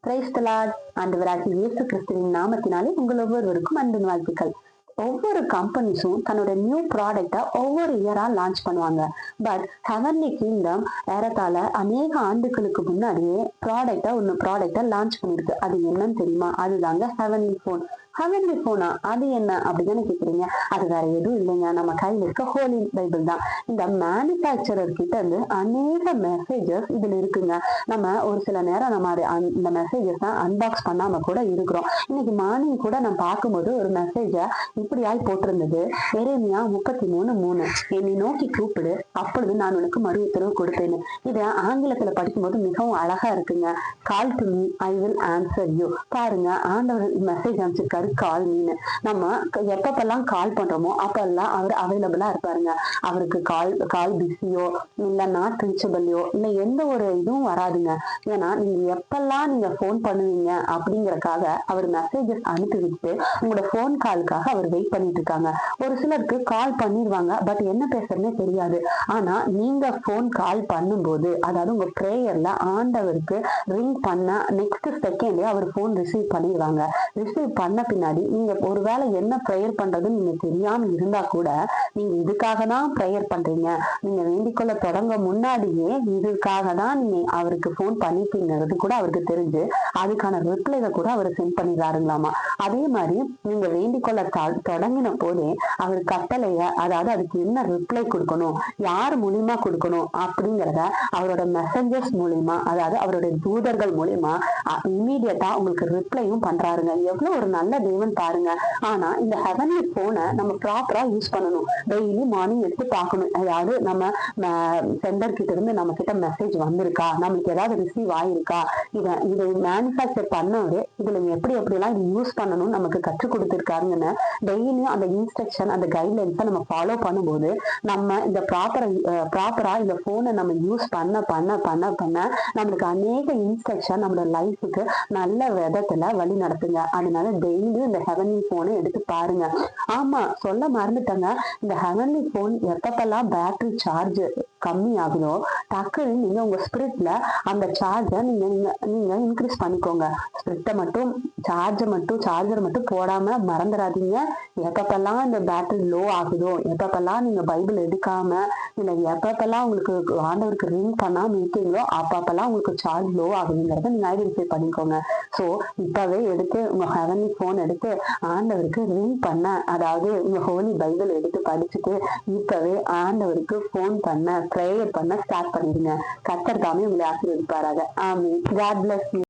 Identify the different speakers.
Speaker 1: Praise the Lord. ஆண்டவராகிய இயேசு கிறிஸ்துவின் நாமத்தினாலே உங்கள் ஒவ்வொருவருக்கும் அன்பின் வாழ்த்துக்கள். ஒவ்வொரு கம்பெனிஸும் தன்னோட நியூ ப்ராடக்டை ஒவ்வொரு இயரா லான்ச் பண்ணுவாங்க. பட் ஹெவன்லி கிங்டம் ஏறத்தாழ அநேக ஆண்டுகளுக்கு முன்னாடியே ப்ராடக்டை லான்ச் பண்ணிருக்கு. அது என்னன்னு தெரியுமா? அதுதாங்க ஹெவன்லி போன். ஹெவன்லி போனா அது என்ன அப்படின்னு கேக்குறீங்க? அது வேற எதுவும் இல்லைங்க, நம்ம கையில இருக்க ஹோலி பைபிள் தான். இந்த மேனுபேக்சரர் கிட்ட இருந்து அநேக மெசேஜஸ் இதுல இருக்குங்க. நம்ம ஒரு சில நேரம் நம்ம இந்த மெசேஜஸ் தான் அன்பாக்ஸ் பண்ணாம கூட இருக்கிறோம். இன்னைக்கு மார்னிங் கூட நான் பார்க்கும்போது ஒரு மெசேஜ இப்படியாய் போட்டிருந்தது. எரேமியா 33:3, என்னை நோக்கி கூப்பிடு, அப்பொழுது நான் உனக்கு மறு உத்தரவு கொடுப்பேன்னு. இத ஆங்கிலத்துல படிக்கும்போது மிகவும் அழகா இருக்குங்க. Call to me, I will answer you. பாருங்க, ஆண்டவர் மெசேஜ் அனுப்பிச்சிருக்காரு, கால் மீன். நம்ம எப்பப்பெல்லாம் கால் பண்றோமோ அப்பெல்லாம் அவர் அவைலபிளா இருப்பாருங்க. அவருக்கு கால் பிஸியோ இல்ல நாட் ரீச்சபிள்யோ இல்ல எந்த ஒரு இதுவும் வராதுங்க. ஏன்னா நீங்க எப்பெல்லாம் நீங்க போன் பண்ணுவீங்க அப்படிங்கறக்காக அவர் மெசேஜஸ் அனுப்பிவிட்டு உங்களோட போன் காலுக்காக அவர் வெயிட் பண்ணிட்டு இருக்காங்க. ஒரு சிலருக்கு கால் பண்ணிடுவாங்க, பட் என்ன பேசுறதுன்னே தெரியாது. ஆனா நீங்க போன் கால் பண்ணும்போது, அதாவது உங்க பிரேயர்ல ஆண்டவருக்கு ரிங் பண்ண நெக்ஸ்ட் செகண்டே அவர் போன் ரிசீவ் பண்ணிடுவாங்க. ரிசீவ் பண்ண பின்னாடி நீங்க ஒருவேளை என்ன ப்ரேயர் பண்றதுன்னு நீங்க தெரியாம இருந்தா கூட, நீங்க இதுக்காக தான் ப்ரேயர் பண்றீங்க, நீங்க வேண்டிக்கொள்ள தொடங்க முன்னாடியே இதுக்காக தான் நீங்க அவருக்கு போன் பண்ணிட்டீங்கிறது கூட அவருக்கு தெரிஞ்சு அதுக்கான ரிப்ளைவை கூட அவர் சென்ட் பண்ணிடுறாருங்களாமா. அதே மாதிரி நீங்க வேண்டிக்கொள்ள தொடங்கின போதே அவர் கட்டளைய, அதாவது அதுக்கு என்ன ரிப்ளை கொடுக்கணும், யார் மூலியமா கொடுக்கணும் அப்படிங்கிறத அவரோட மெசஞ்சர்ஸ் மூலியமா, அதாவது அவருடைய தூதர்கள் மூலியமா இம்மீடியட்டா உங்களுக்கு ரிப்ளையும் பண்றாருங்க. எவ்வளவு ஒரு நல்ல தேவன் பாருங்க. ஆனா இந்த ஹெவன்லி போனை நம்ம ப்ராப்பரா யூஸ் பண்ணணும். டெய்லி மார்னிங் எடுத்து பார்க்கணும். அதாவது நம்ம சென்டர் கிட்ட இருந்து நம்ம கிட்ட மெசேஜ் வந்திருக்கா, நமக்கு ஏதாவது ரிசீவ் ஆயிருக்கா, இதை மேனுஃபேக்சர் பண்ணவரு இதுல எப்படி எல்லாம் இது யூஸ் பண்ணணும் நமக்கு கற்றுக் கொடுத்திருக்காருன்னு டெய்லியும் அந்த இன்ஸ்ட்ரக்ஷன், அந்த கைட்லைன்ஸை நம்ம ஃபாலோ பண்ணும்போது நம்ம இந்த ப்ராப்பரா இந்த போனை நம்ம யூஸ் பண்ண பண்ண பண்ண பண்ண நம்மளுக்கு அநேக இன்ஸ்ட்ரக்ஷன் நம்மளோட லைஃபுக்கு நல்ல விதத்துல வழி நடத்துங்க. அதனால டெய்லியும் இந்த ஹெவன்லி போனை எடுத்து பாருங்க. ஆமா, சொல்ல மறந்துட்டேங்க, இந்த ஹெவன்லி போன் எப்பப்பெல்லாம் பேட்டரி சார்ஜ் கம்மி ஆகுதோ டக்குன்னு நீங்க உங்க ஸ்பிரிட்ல அந்த சார்ஜை நீங்க இன்க்ரீஸ் பண்ணிக்கோங்க. ஸ்பிரிட்டை மட்டும் சார்ஜர் மட்டும் போடாம மறந்துடாதீங்க. எப்பப்பெல்லாம் இந்த பேட்டரி லோ ஆகுதோ, எப்பப்பெல்லாம் நீங்க பைபிள் எடுக்காம இல்ல எப்பப்பெல்லாம் உங்களுக்கு ஆண்டவருக்கு ரிங் பண்ணாம இருக்கீங்களோ அப்பப்பெல்லாம் உங்களுக்கு சார்ஜ் லோ ஆகுதுங்கிறத நீங்க ஐடென்டிஃபை பண்ணிக்கோங்க. சோ இப்பவே எடுத்து உங்க ஹெவன்லி போன் எடுத்து ஆண்டவருக்கு ரிங் பண்ண, அதாவது உங்க ஹோலி பைபிள் எடுத்து படிச்சுட்டு இப்பவே ஆண்டவருக்கு போன் பண்ண, ப்ரேயர் பண்ண ஸ்டார்ட் பண்ணிடுங்க. கர்த்தர் தாமே உங்களை ஆசீர்வதிப்பாராக. ஆமென். God bless you.